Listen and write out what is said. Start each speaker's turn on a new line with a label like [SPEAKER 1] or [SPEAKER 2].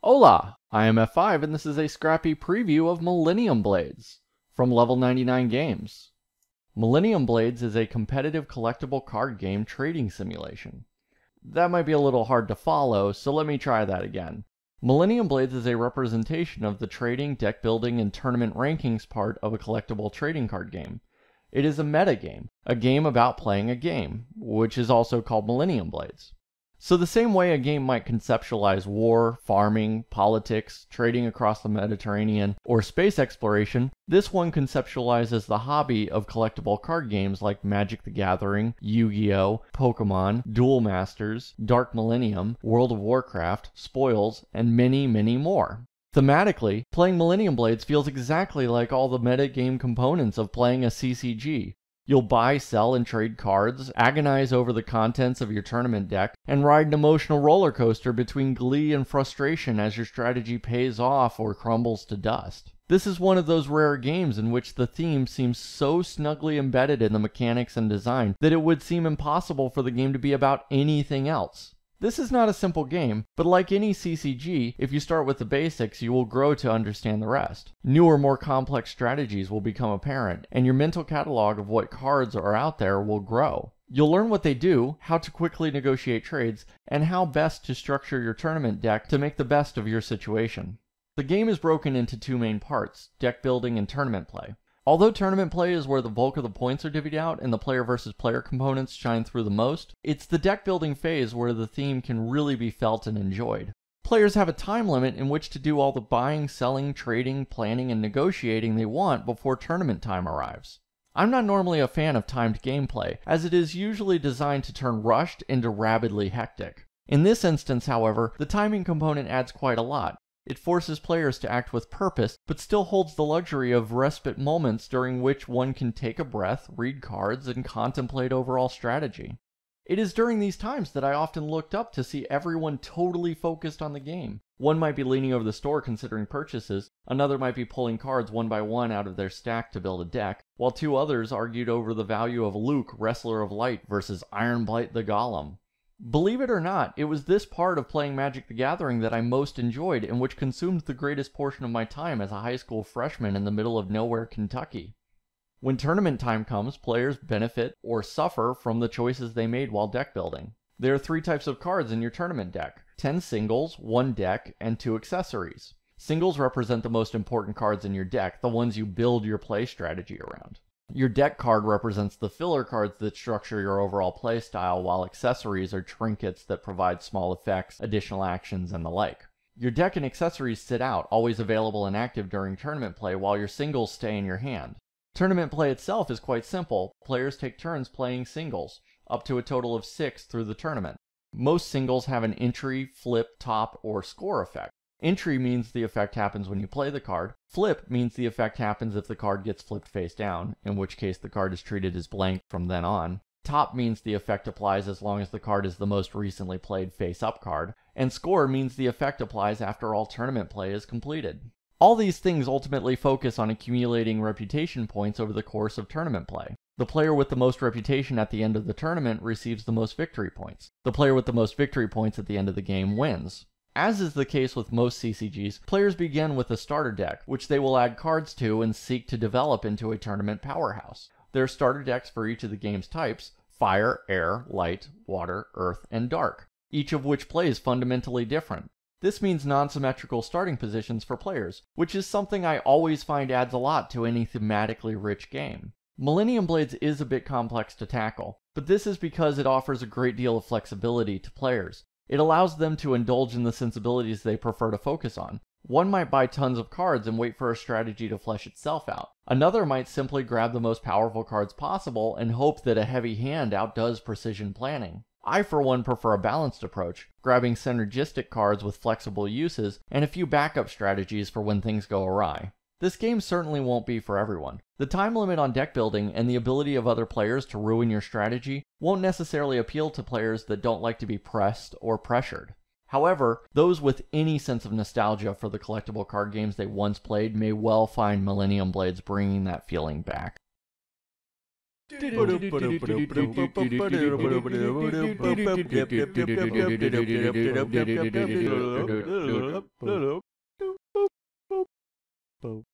[SPEAKER 1] Hola, I am Ephfive and this is a Scrappy preview of Millennium Blades from Level 99 Games. Millennium Blades is a competitive collectible card game trading simulation. That might be a little hard to follow, so let me try that again. Millennium Blades is a representation of the trading, deck building, and tournament rankings part of a collectible trading card game. It is a meta game, a game about playing a game, which is also called Millennium Blades. So the same way a game might conceptualize war, farming, politics, trading across the Mediterranean, or space exploration, this one conceptualizes the hobby of collectible card games like Magic the Gathering, Yu-Gi-Oh!, Pokemon, Duel Masters, Dark Millennium, World of Warcraft, Spoils, and many, many more. Thematically, playing Millennium Blades feels exactly like all the metagame components of playing a CCG. You'll buy, sell, and trade cards, agonize over the contents of your tournament deck, and ride an emotional roller coaster between glee and frustration as your strategy pays off or crumbles to dust. This is one of those rare games in which the theme seems so snugly embedded in the mechanics and design that it would seem impossible for the game to be about anything else. This is not a simple game, but like any CCG, if you start with the basics, you will grow to understand the rest. Newer, more complex strategies will become apparent, and your mental catalog of what cards are out there will grow. You'll learn what they do, how to quickly negotiate trades, and how best to structure your tournament deck to make the best of your situation. The game is broken into two main parts, deck building and tournament play. Although tournament play is where the bulk of the points are divvied out and the player versus player components shine through the most, it's the deck building phase where the theme can really be felt and enjoyed. Players have a time limit in which to do all the buying, selling, trading, planning, and negotiating they want before tournament time arrives. I'm not normally a fan of timed gameplay, as it is usually designed to turn rushed into rabidly hectic. In this instance, however, the timing component adds quite a lot. It forces players to act with purpose, but still holds the luxury of respite moments during which one can take a breath, read cards, and contemplate overall strategy. It is during these times that I often looked up to see everyone totally focused on the game. One might be leaning over the store considering purchases, another might be pulling cards one by one out of their stack to build a deck, while two others argued over the value of Luke, Wrestler of Light, versus Ironblight the Golem. Believe it or not, it was this part of playing Magic the Gathering that I most enjoyed and which consumed the greatest portion of my time as a high school freshman in the middle of nowhere, Kentucky. When tournament time comes, players benefit or suffer from the choices they made while deck building. There are 3 types of cards in your tournament deck: 10 singles, 1 deck, and 2 accessories. Singles represent the most important cards in your deck, the ones you build your play strategy around. Your deck card represents the filler cards that structure your overall play style, while accessories are trinkets that provide small effects, additional actions, and the like. Your deck and accessories sit out, always available and active during tournament play, while your singles stay in your hand. Tournament play itself is quite simple. Players take turns playing singles, up to a total of 6 through the tournament. Most singles have an entry, flip, top, or score effect. Entry means the effect happens when you play the card. Flip means the effect happens if the card gets flipped face down, in which case the card is treated as blank from then on. Top means the effect applies as long as the card is the most recently played face-up card. And score means the effect applies after all tournament play is completed. All these things ultimately focus on accumulating reputation points over the course of tournament play. The player with the most reputation at the end of the tournament receives the most victory points. The player with the most victory points at the end of the game wins. As is the case with most CCGs, players begin with a starter deck, which they will add cards to and seek to develop into a tournament powerhouse. There are starter decks for each of the game's types: fire, air, light, water, earth, and dark, each of which plays fundamentally different. This means non-symmetrical starting positions for players, which is something I always find adds a lot to any thematically rich game. Millennium Blades is a bit complex to tackle, but this is because it offers a great deal of flexibility to players. It allows them to indulge in the sensibilities they prefer to focus on. One might buy tons of cards and wait for a strategy to flesh itself out. Another might simply grab the most powerful cards possible and hope that a heavy hand outdoes precision planning. I, for one, prefer a balanced approach, grabbing synergistic cards with flexible uses and a few backup strategies for when things go awry. This game certainly won't be for everyone. The time limit on deck building and the ability of other players to ruin your strategy won't necessarily appeal to players that don't like to be pressed or pressured. However, those with any sense of nostalgia for the collectible card games they once played may well find Millennium Blades bringing that feeling back. Boop.